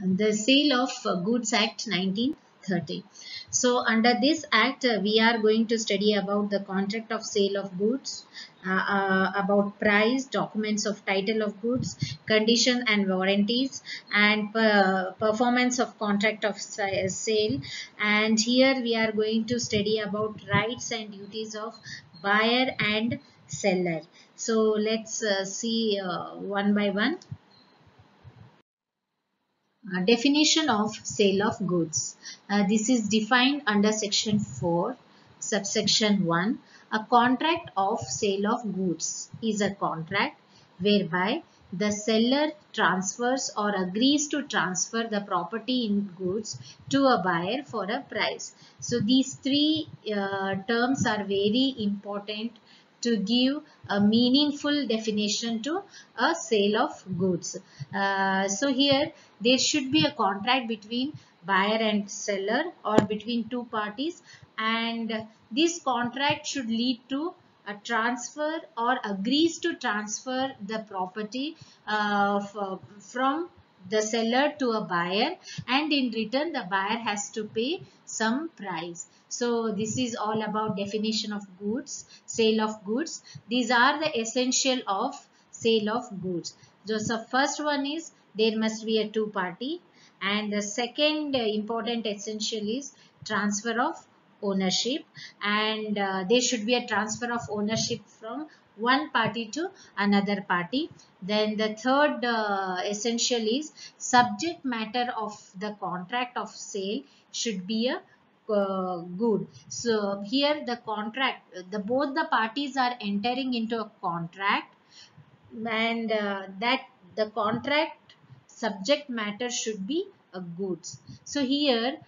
the Sale of Goods Act 1930. So under this act, we are going to study about the contract of sale of goods, about price, documents of title of goods, condition and warranties, and performance of contract of sale. And here we are going to study about rights and duties of buyer and seller. So let's see one by one. Definition of sale of goods. This is defined under section 4, subsection 1. A contract of sale of goods is a contract whereby the seller transfers or agrees to transfer the property in goods to a buyer for a price. So these three terms are very important to give a meaningful definition to a sale of goods. So here there should be a contract between buyer and seller or between two parties, and this contract should lead to a transfer or agrees to transfer the property from the seller to a buyer, and in return the buyer has to pay some price. So this is all about definition of goods, sale of goods. These are the essential of sale of goods. So first one is there must be a two party, and the second important essential is transfer of ownership, and there should be a transfer of ownership from one party to another party. Then the third essential is subject matter of the contract of sale should be a good. So here the contract, the both the parties are entering into a contract, and that the contract subject matter should be a goods. So here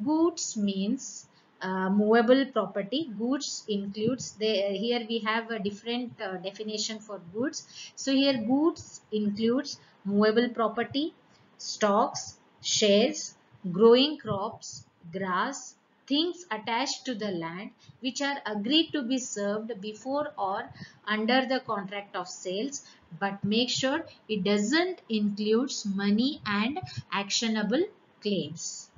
goods means movable property. Goods includes here we have a different definition for goods. So here goods includes movable property, stocks, shares, growing crops, grass, things attached to the land which are agreed to be served before or under the contract of sales, but make sure it doesn't includes money and actionable claims.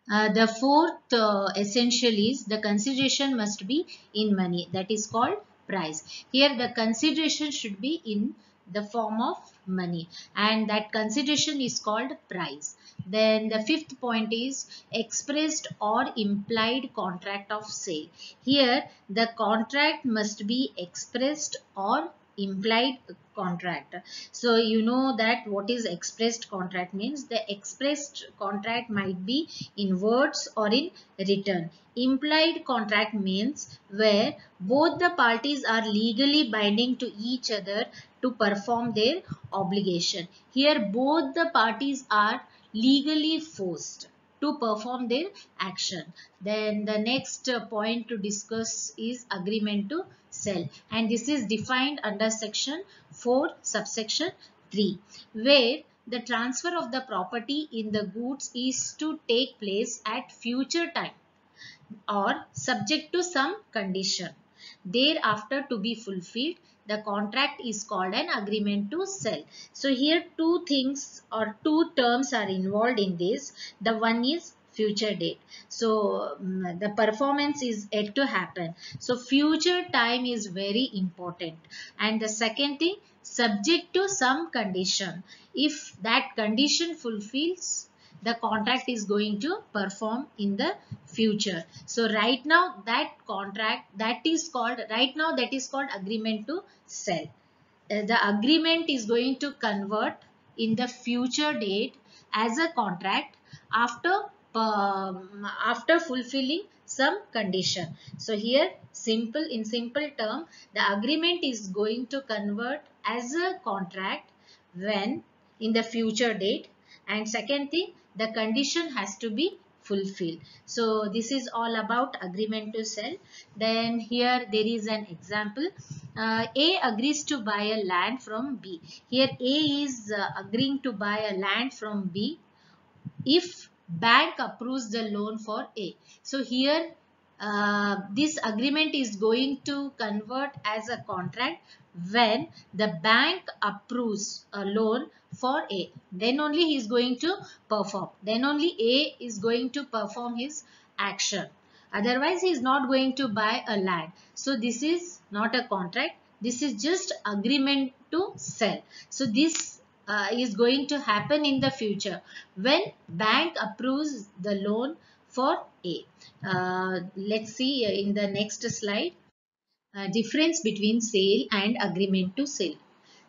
The fourth essential is the consideration must be in money, that is called price. Here the consideration should be in the form of money, and that consideration is called price. Then the fifth point is expressed or implied contract of sale. Here the contract must be expressed or implied contract. So you know that what is expressed contract means. The expressed contract might be in words or in written. Implied contract means where both the parties are legally binding to each other to perform their obligation. Here both the parties are legally forced to perform their action. Then the next point to discuss is agreement to sell, and this is defined under section 4 subsection 3, where the transfer of the property in the goods is to take place at future time or subject to some condition thereafter to be fulfilled. The contract is called an agreement to sell. So here two things or two terms are involved in this. The one is future date. So the performance is yet to happen. So future time is very important. And the second thing, subject to some condition. If that condition fulfills, the contract is going to perform in the future. So right now that contract that is called agreement to sell. The agreement is going to convert in the future date as a contract after after fulfilling some condition. So here in simple term, the agreement is going to convert as a contract when in the future date, and second thing, the condition has to be fulfilled. So this is all about agreement to sell. Then here there is an example. A agrees to buy a land from B. Here A is agreeing to buy a land from B if bank approves the loan for A. So here this agreement is going to convert as a contract when the bank approves a loan for A. Then only he is going to perform. Then only A is going to perform his action. Otherwise, he is not going to buy a land. So this is not a contract. This is just agreement to sell. So this is going to happen in the future when bank approves the loan for A. Let's see in the next slide. Difference between sale and agreement to sell.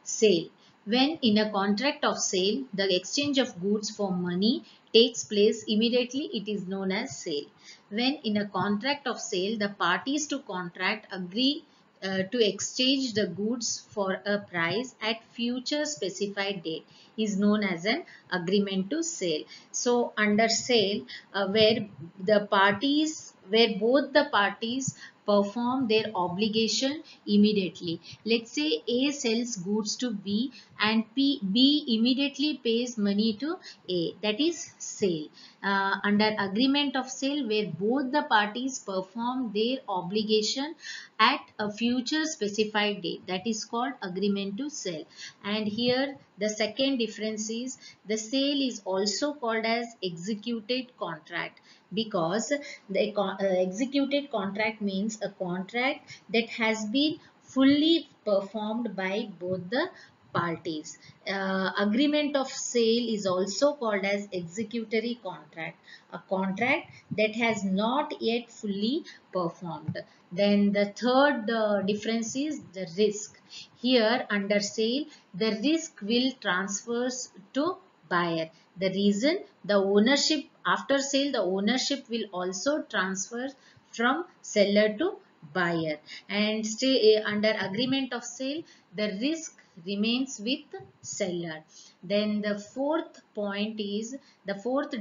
Sale. When in a contract of sale, the exchange of goods for money takes place immediately, it is known as sale. When in a contract of sale, the parties to contract agree to exchange the goods for a price at future specified date is known as an agreement to sale. So under sale, where both the parties perform their obligation immediately. Let's say A sells goods to B and B immediately pays money to A. That is sale. Under agreement of sale, where both the parties perform their obligation at a future specified date, that is called agreement to sell. And here the second difference is the sale is also called as executed contract, because the executed contract means a contract that has been fully performed by both the parties. Agreement of sale is also called as executory contract, a contract that has not yet fully performed. Then the third difference is the risk. Here under sale, the risk will transfers to buyer. The reason, the ownership, after sale, the ownership will also transfer from seller to buyer. And stay under agreement of sale, the risk remains with seller. Then the fourth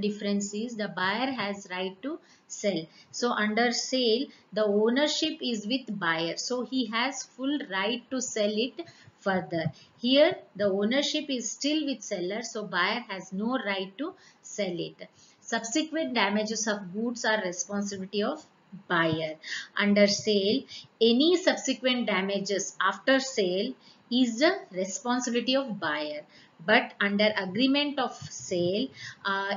difference is the buyer has right to sell. So under sale, the ownership is with buyer, so he has full right to sell it further. Here the ownership is still with seller, so buyer has no right to sell it. Subsequent damages of goods are responsibility of buyer. Under sale, any subsequent damages after sale is the responsibility of buyer. But under agreement of sale,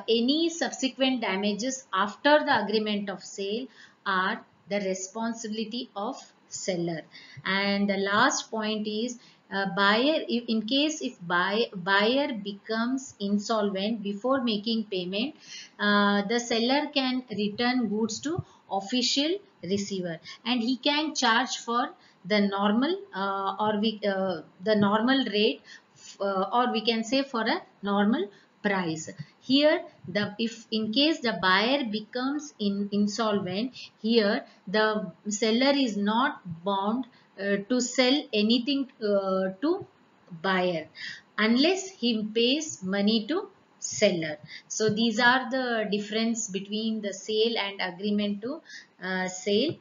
any subsequent damages after the agreement of sale are the responsibility of seller. And the last point is buyer, in case if buyer becomes insolvent before making payment, the seller can return goods to official receiver, and he can charge for the normal the normal rate, or we can say for a normal price. Here if in case the buyer becomes insolvent, here the seller is not bound to sell anything to buyer unless he pays money to seller. So these are the difference between the sale and agreement to sale.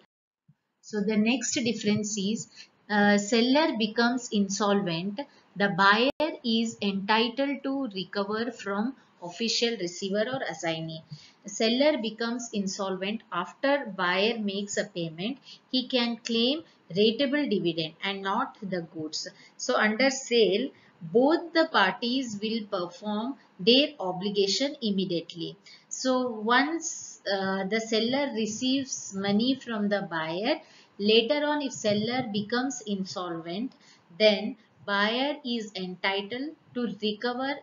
So the next difference is seller becomes insolvent. The buyer is entitled to recover from official receiver or assignee. Seller becomes insolvent after buyer makes a payment. He can claim rateable dividend and not the goods. So under sale, both the parties will perform their obligation immediately. So once the seller receives money from the buyer, later on if seller becomes insolvent, then buyer is entitled to recover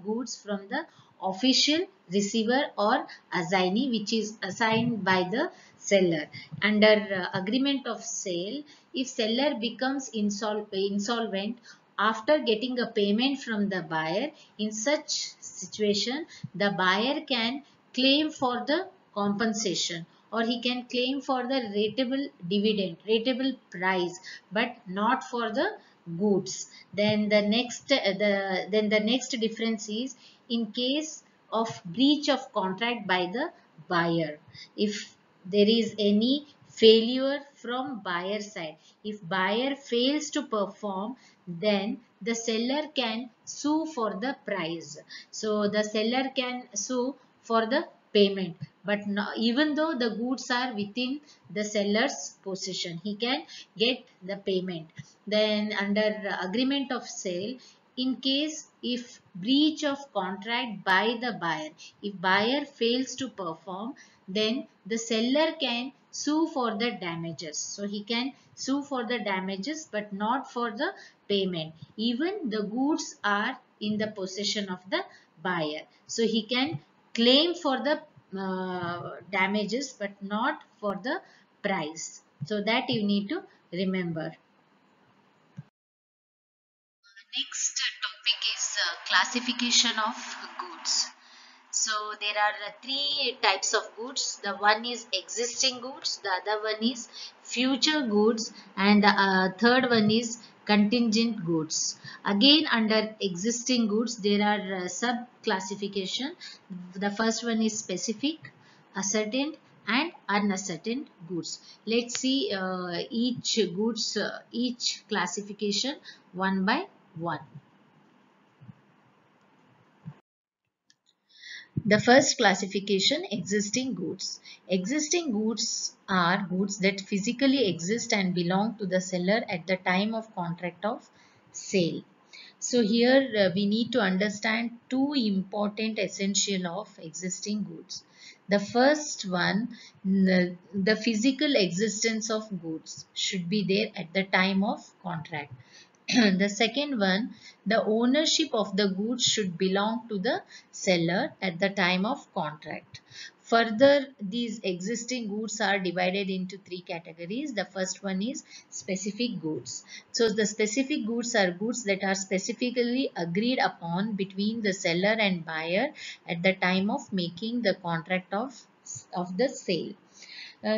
goods from the official receiver or assignee which is assigned by the seller. Under agreement of sale, if seller becomes insolvent after getting a payment from the buyer, in such situation the buyer can claim for the compensation, or he can claim for the rateable price, but not for the goods. Then the next difference is in case of breach of contract by the buyer. If there is any failure from buyer side, if buyer fails to perform, then the seller can sue for the price. So the seller can sue for the payment, but no, even though the goods are within the seller's possession, he can get the payment. Then under agreement of sale, in case if breach of contract by the buyer, if buyer fails to perform, then the seller can sue for the damages. So he can sue for the damages but not for the payment, even the goods are in the possession of the buyer. So he can claim for the damages but not for the price. So that you need to remember. Next topic is classification of goods. So there are three types of goods. The one is existing goods, the other one is future goods, and the third one is contingent goods. Again, under existing goods there are sub classification. The first one is specific, ascertained and unascertained goods. Let's see each classification one by one. The first classification, existing goods. Existing goods are goods that physically exist and belong to the seller at the time of contract of sale. So here we need to understand two important essential of existing goods. The first one, the physical existence of goods should be there at the time of contract. The second one, the ownership of the goods should belong to the seller at the time of contract. Further, these existing goods are divided into three categories. The first one is specific goods. So the specific goods are goods that are specifically agreed upon between the seller and buyer at the time of making the contract of the sale.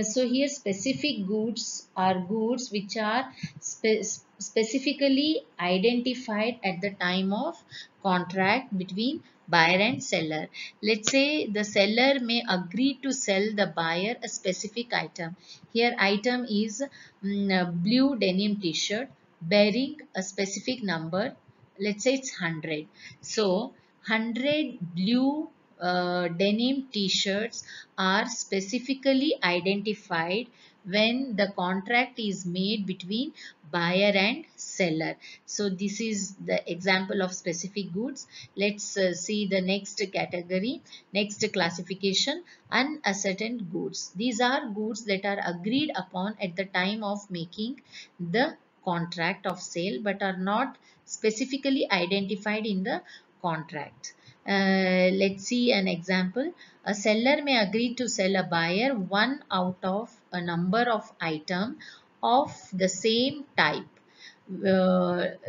So here specific goods are goods which are specifically identified at the time of contract between buyer and seller. Let's say the seller may agree to sell the buyer a specific item. Here item is a blue denim t-shirt bearing a specific number. Let's say it's 100. So 100 blue denim t-shirts are specifically identified when the contract is made between buyer and seller. So this is the example of specific goods. Let's see the next category, next classification, unascertained goods. These are goods that are agreed upon at the time of making the contract of sale but are not specifically identified in the contract. Let's see an example. A seller may agree to sell a buyer one out of a number of items of the same type.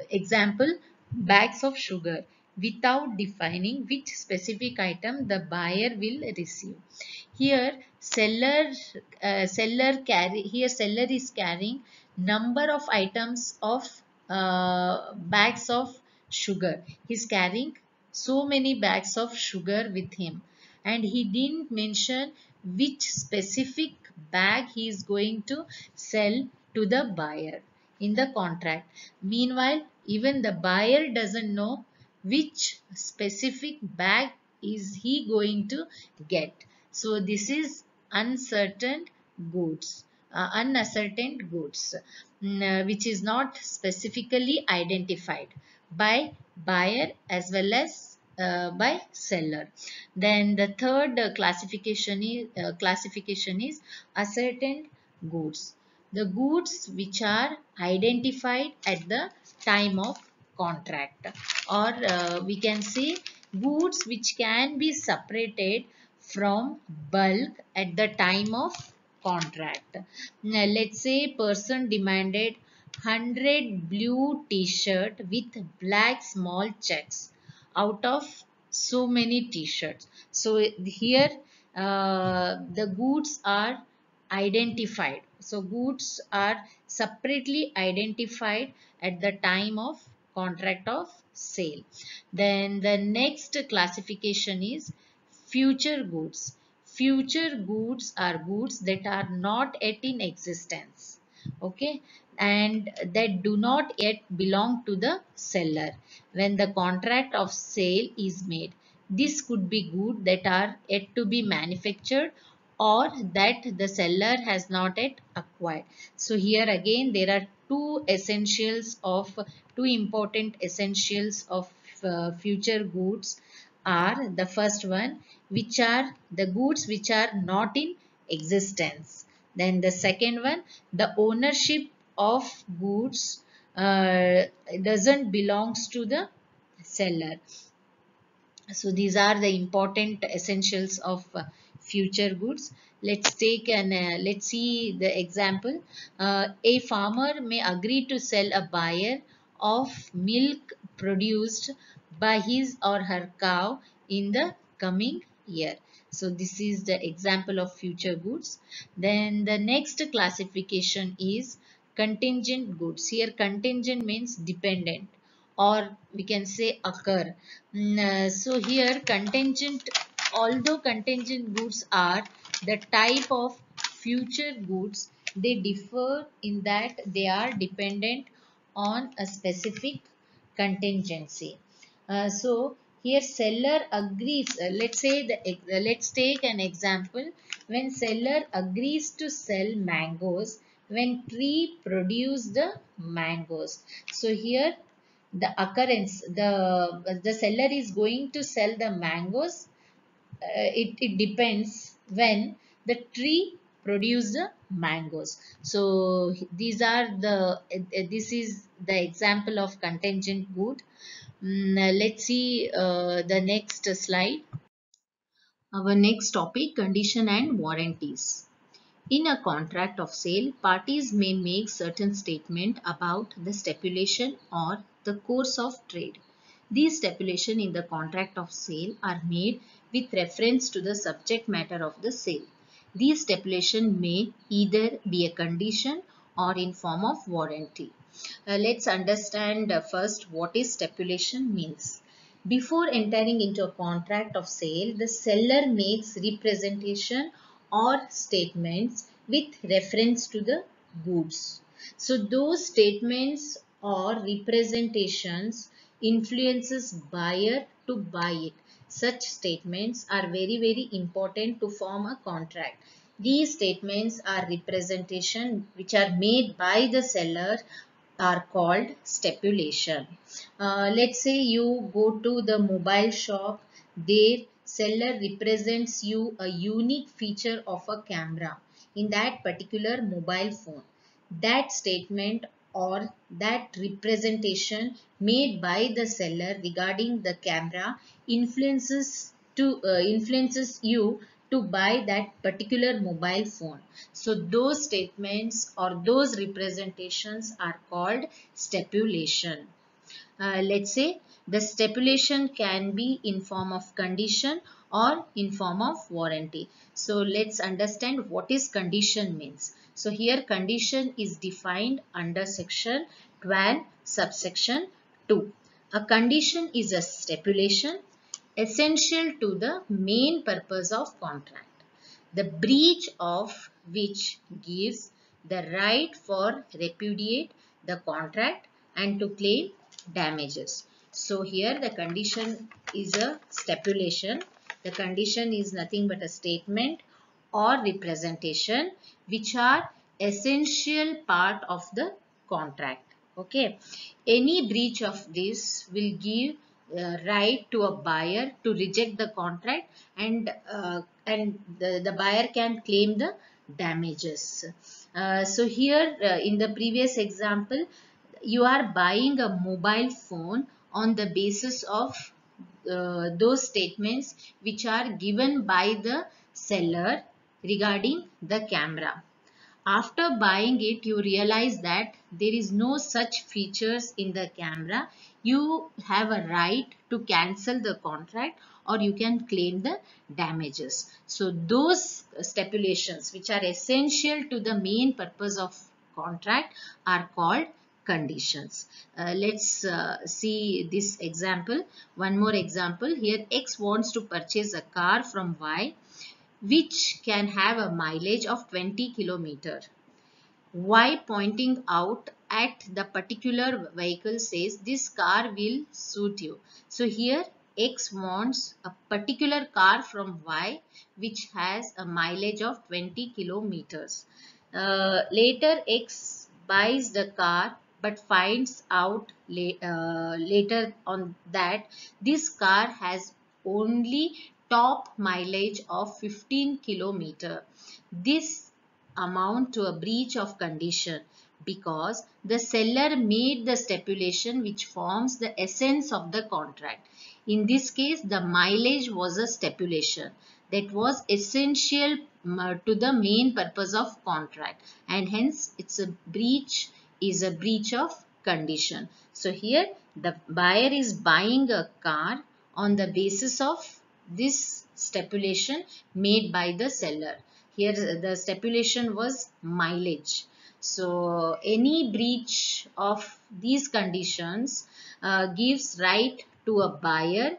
Example, bags of sugar, without defining which specific item the buyer will receive. Here seller is carrying number of items of bags of sugar. He's carrying so many bags of sugar with him, and he didn't mention which specific bag he is going to sell to the buyer in the contract. Meanwhile, even the buyer doesn't know which specific bag is he going to get. So this is uncertain goods, unascertained goods, which is not specifically identified by buyer as well as by seller. Then the third classification is ascertained goods. The goods which are identified at the time of contract, or we can say goods which can be separated from bulk at the time of contract. Now, let's say person demanded 100 blue t-shirt with black small checks out of so many t-shirts. So here the goods are identified. So goods are separately identified at the time of contract of sale. Then the next classification is future goods. Future goods are goods that are not yet in existence, okay, and that do not yet belong to the seller when the contract of sale is made. This could be goods that are yet to be manufactured or that the seller has not yet acquired. So here again there are two important essentials of future goods are the first one, which are the goods which are not in existence. Then the second one, the ownership of goods doesn't belongs to the seller. So these are the important essentials of future goods. Let's see the example. A farmer may agree to sell a buyer of milk produced by his or her cow in the coming year. So this is the example of future goods. Then the next classification is contingent goods. Here contingent means dependent, or we can say occur. So here contingent, although contingent goods are the type of future goods, they differ in that they are dependent on a specific contingency. So here seller agrees. Let's take an example. When seller agrees to sell mangoes when tree produce the mangoes. So here the occurrence, the seller is going to sell the mangoes. It depends when the tree produce the mangoes. So these are this is the example of contingent good. Let's see the next slide. Our next topic, condition and warranties. In a contract of sale, parties may make certain statement about the stipulation or the course of trade. These stipulations in the contract of sale are made with reference to the subject matter of the sale. These stipulations may either be a condition or in form of warranty. Let's understand first what is stipulation means. Before entering into a contract of sale, the seller makes representation or statements with reference to the goods. So those statements or representations influences buyer to buy it. Such statements are very important to form a contract. These statements are representation which are made by the seller are called stipulation. Let's say you go to the mobile shop. Their seller represents you a unique feature of a camera in that particular mobile phone. That statement or that representation made by the seller regarding the camera influences you to buy that particular mobile phone. So those statements or those representations are called stipulation. Let's say the stipulation can be in form of condition or in form of warranty. So let's understand what is condition means. So here condition is defined under section 12 subsection 2. A condition is a stipulation essential to the main purpose of contract, the breach of which gives the right for repudiate the contract and to claim damages. So here the condition is a stipulation. The condition is nothing but a statement or representation which are essential part of the contract. Okay. Any breach of this will give right to a buyer to reject the contract, and the buyer can claim the damages. So here in the previous example, you are buying a mobile phone on the basis of those statements which are given by the seller regarding the camera. After buying it, you realize that there is no such features in the camera. You have a right to cancel the contract or you can claim the damages. So those stipulations which are essential to the main purpose of contract are called conditions. Let's see this example. One more example. Here X wants to purchase a car from Y which can have a mileage of 20 km. Y pointing out at the particular vehicle says this car will suit you. So here X wants a particular car from Y which has a mileage of 20 kilometers. Later X buys the car but finds out later on that this car has only top mileage of 15 kilometer. This amount to a breach of condition because the seller made the stipulation which forms the essence of the contract. In this case, the mileage was a stipulation that was essential to the main purpose of contract, and hence it's a breach is a breach of condition. So here the buyer is buying a car on the basis of this stipulation made by the seller. Here the stipulation was mileage. So any breach of these conditions gives right to a buyer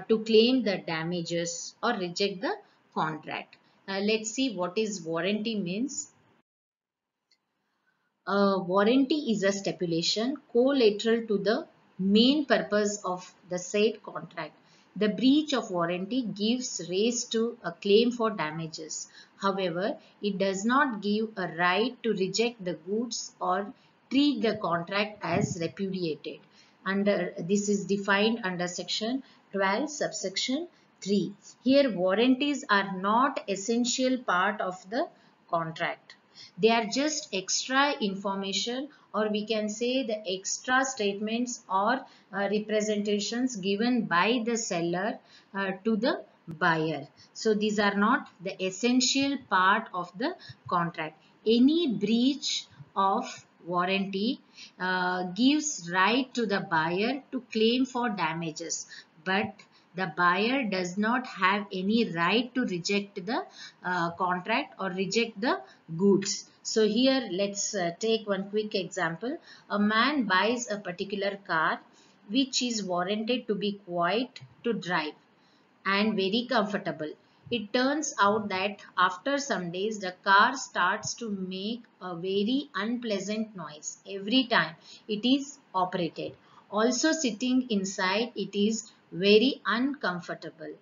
to claim the damages or reject the contract. Let's see what is warranty means. Warranty is a stipulation collateral to the main purpose of the said contract. The breach of warranty gives rise to a claim for damages. However, it does not give a right to reject the goods or treat the contract as repudiated. This is defined under section 12 subsection 3. Here warranties are not essential part of the contract. They are just extra information, or we can say the extra statements or representations given by the seller to the buyer. So these are not the essential part of the contract. Any breach of warranty gives right to the buyer to claim for damages, but the buyer does not have any right to reject the contract or reject the goods. So here let's take one quick example. A man buys a particular car which is warranted to be quiet to drive and very comfortable. It turns out that after some days the car starts to make a very unpleasant noise every time it is operated. Also sitting inside it is very uncomfortable.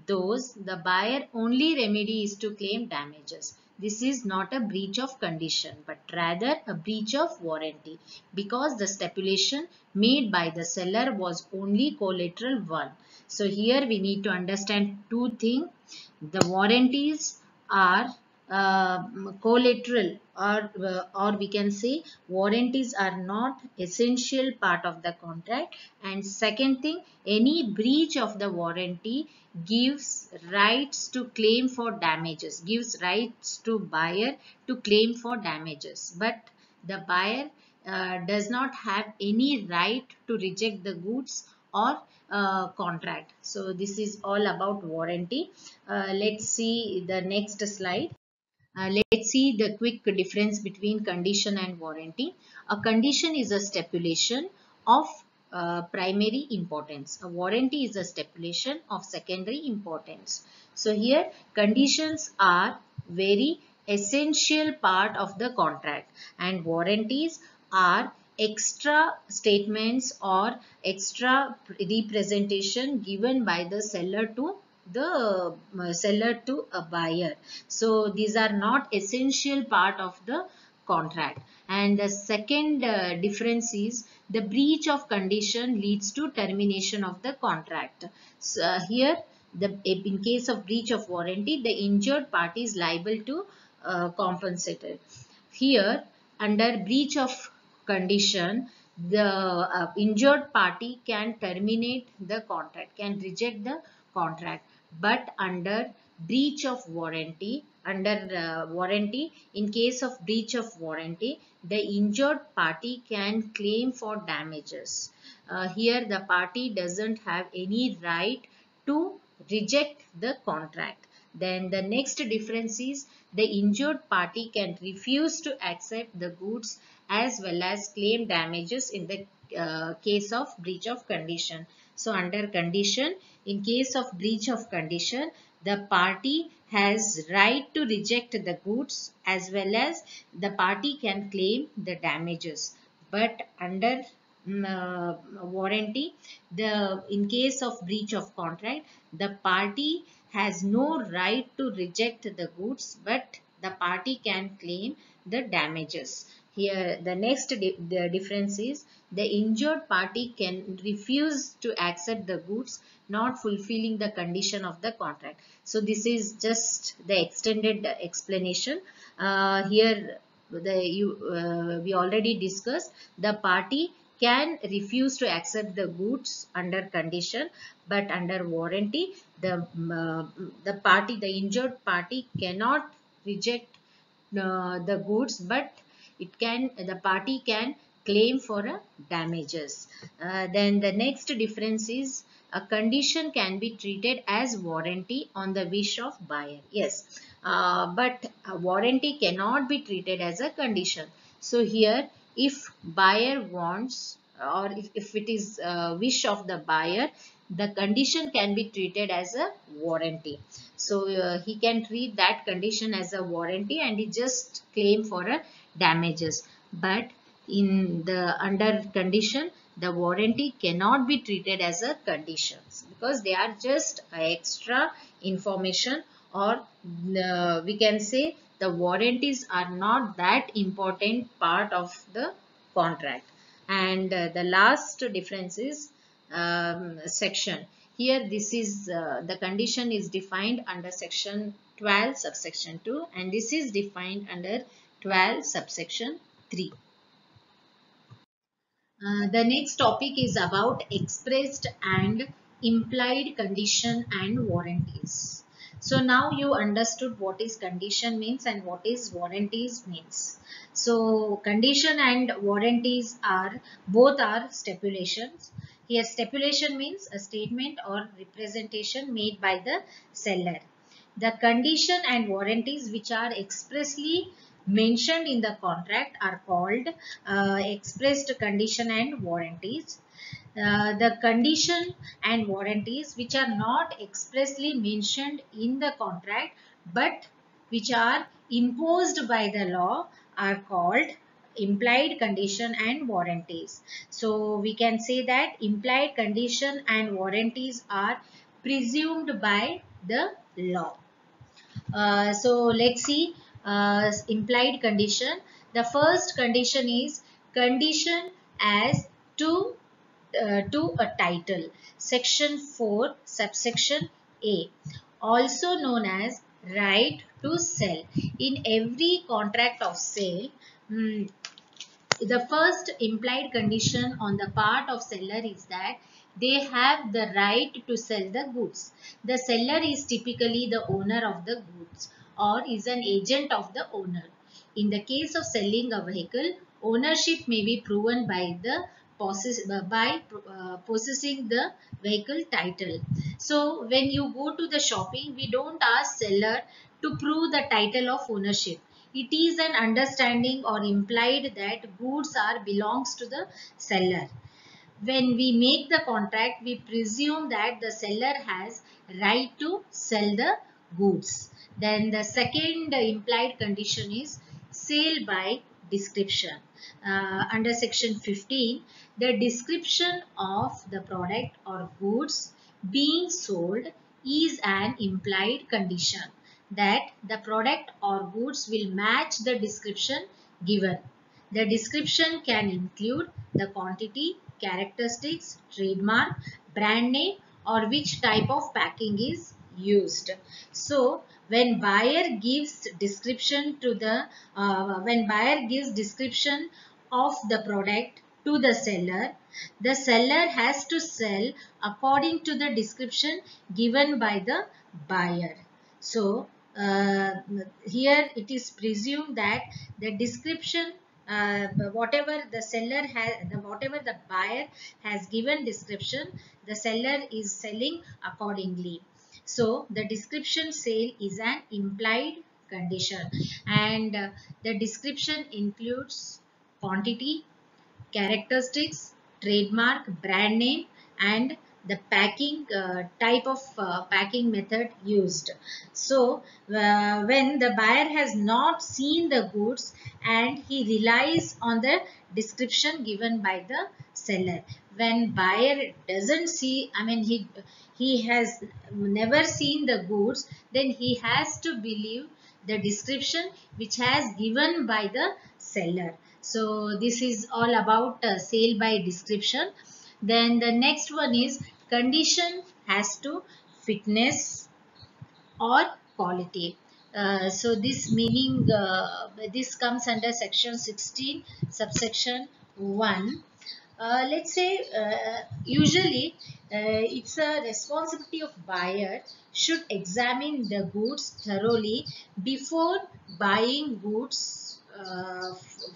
Thus the buyer only remedy is to claim damages. This is not a breach of condition but rather a breach of warranty because the stipulation made by the seller was only collateral one. So here we need to understand two things. The warranties are collateral, or we can say warranties are not essential part of the contract. And second thing, any breach of the warranty gives rights to claim for damages, gives rights to buyer to claim for damages, but the buyer does not have any right to reject the goods or contract. So this is all about warranty. Let's see the next slide. Let's see the quick difference between condition and warranty. A condition is a stipulation of primary importance. A warranty is a stipulation of secondary importance. So here conditions are very essential part of the contract and warranties are extra statements or extra representation given by the seller to a buyer. So these are not essential part of the contract. And the second difference is the breach of condition leads to termination of the contract. So here in case of breach of warranty, the injured party is liable to compensate it. Here under breach of condition, the injured party can terminate the contract, can reject the contract, but under breach of warranty, in case of breach of warranty, the injured party can claim for damages. Here the party doesn't have any right to reject the contract. Then the next difference is the injured party can refuse to accept the goods as well as claim damages in the case of breach of condition. So under condition, in case of breach of condition, the party has right to reject the goods as well as the party can claim the damages. But under warranty, in case of breach of contract, the party has no right to reject the goods, but the party can claim the damages. Here, the next the difference is the injured party can refuse to accept the goods not fulfilling the condition of the contract. So this is just the extended explanation. Here, we already discussed the party can refuse to accept the goods under condition, but under warranty, the injured party cannot reject the goods, but the party can claim for a damages. Then the next difference is a condition can be treated as warranty on the wish of buyer. Yes, but a warranty cannot be treated as a condition. So here, if buyer wants, or if it is wish of the buyer, the condition can be treated as a warranty. So he can treat that condition as a warranty and he just claim for a damages. But in the under condition, the warranty cannot be treated as a conditions, because they are just extra information, or we can say the warranties are not that important part of the contract. And the last difference is section. Here this is the condition is defined under section 12 subsection 2, and this is defined under 12 subsection 3. The next topic is about expressed and implied condition and warranties. So now you understood what is condition means and what is warranties means. So condition and warranties are both are stipulations. Here stipulation means a statement or representation made by the seller. The condition and warranties which are expressly mentioned in the contract are called expressed condition and warranties. The condition and warranties which are not expressly mentioned in the contract but which are imposed by the law are called implied condition and warranties. So we can say that implied condition and warranties are presumed by the law. So let's see implied condition. The first condition is condition as to a title. Section 4 subsection A, also known as right to sell. In every contract of sale, the first implied condition on the part of seller is that they have the right to sell the goods. The seller is typically the owner of the goods or is an agent of the owner. In the case of selling a vehicle, ownership may be proven by possessing the vehicle title. So when you go to the shopping, we don't ask seller to prove the title of ownership. It is an understanding or implied that goods are belongs to the seller. When we make the contract, we presume that the seller has right to sell the goods. Then the second implied condition is sale by description. Under section 15, the description of the product or goods being sold is an implied condition that the product or goods will match the description given. The description can include the quantity, characteristics, trademark, brand name, or which type of packing is used. So when buyer gives description of the product to the seller has to sell according to the description given by the buyer. So here it is presumed that the description, whatever the buyer has given description, the seller is selling accordingly. So the description sale is an implied condition, and the description includes quantity, characteristics, trademark, brand name, and the packing type of packing method used. So when the buyer has not seen the goods and he relies on the description given by the seller, when buyer doesn't see, I mean he has never seen the goods, then he has to believe the description which has given by the seller. So this is all about sale by description. Then the next one is condition has to fitness or quality. So this meaning, this comes under section 16 subsection 1. Let's say usually it's a responsibility of buyer should examine the goods thoroughly before buying goods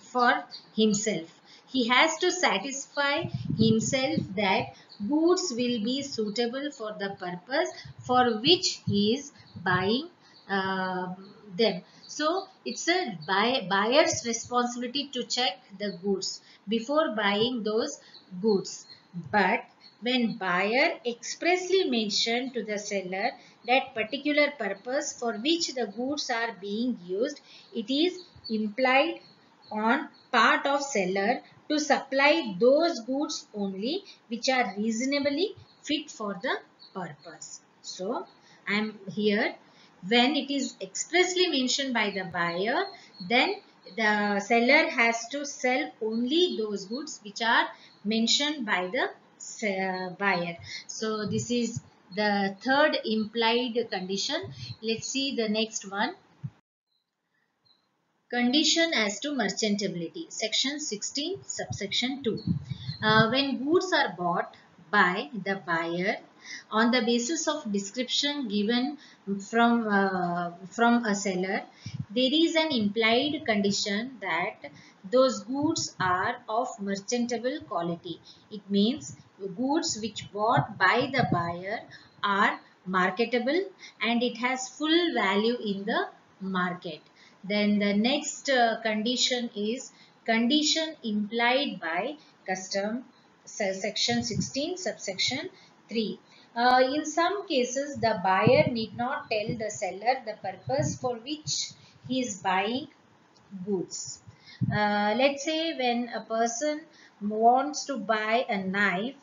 for himself. He has to satisfy himself that goods will be suitable for the purpose for which he is buying them. So it's a buyer's responsibility to check the goods before buying those goods. But when buyer expressly mentioned to the seller that particular purpose for which the goods are being used, it is implied on part of seller to supply those goods only which are reasonably fit for the purpose. So I am here, when it is expressly mentioned by the buyer, then the seller has to sell only those goods which are mentioned by the buyer. So this is the third implied condition. Let's see the next one. Condition as to merchantability. Section 16, subsection 2. When goods are bought by the buyer on the basis of description given from a seller, there is an implied condition that those goods are of merchantable quality. It means goods which bought by the buyer are marketable and it has full value in the market. Then the next condition is condition implied by custom, section 16 subsection 3. In some cases the buyer need not tell the seller the purpose for which he is buying goods. Let's say when a person wants to buy a knife,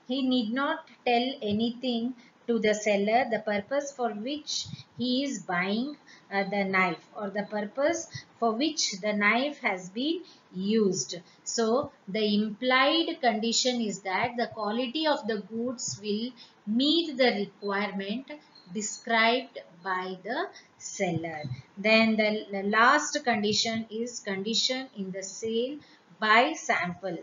he need not tell anything to the seller the purpose for which he is buying the knife or the purpose for which the knife has been used. So the implied condition is that the quality of the goods will meet the requirement described by the seller. Then the last condition is condition in the sale by sample.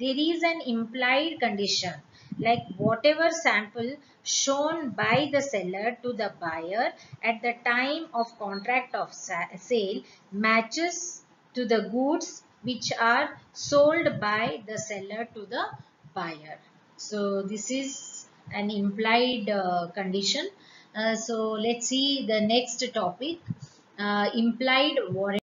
There is an implied condition like whatever sample shown by the seller to the buyer at the time of contract of sale matches to the goods which are sold by the seller to the buyer. So this is an implied condition. So let's see the next topic, implied warranty.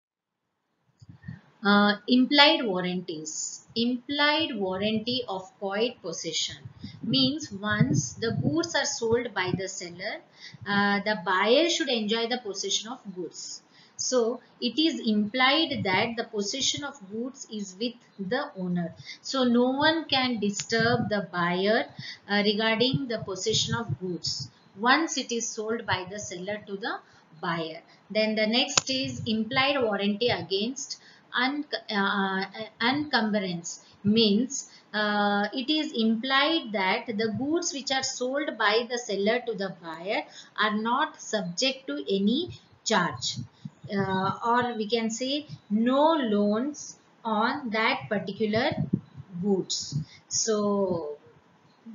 Implied warranties. Implied warranty of quiet possession means once the goods are sold by the seller, the buyer should enjoy the possession of goods. So it is implied that the possession of goods is with the owner. So no one can disturb the buyer regarding the possession of goods once it is sold by the seller to the buyer. Then the next is implied warranty against encumbrance means it is implied that the goods which are sold by the seller to the buyer are not subject to any charge, or we can say no loans on that particular goods. So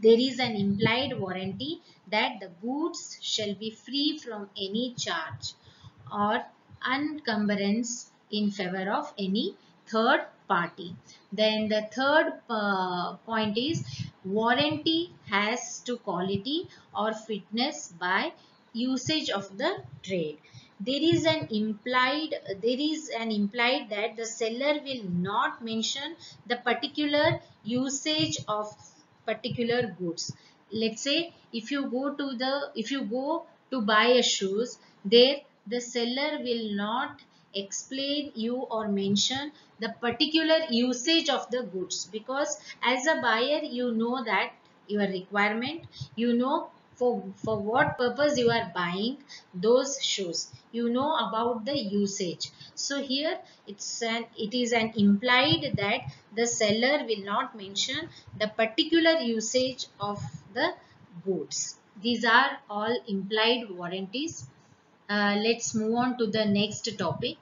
there is an implied warranty that the goods shall be free from any charge or encumbrance in favor of any third party. Then the third point is warranty has to quality or fitness by usage of the trade. There is an implied that the seller will not mention the particular usage of particular goods. let's say if you go to buy a shoes, there the seller will not explain you or mention the particular usage of the goods, because as a buyer you know that your requirement, you know for what purpose you are buying those shoes, you know about the usage. So here it is an implied that the seller will not mention the particular usage of the goods. These are all implied warranties. Let's move on to the next topic.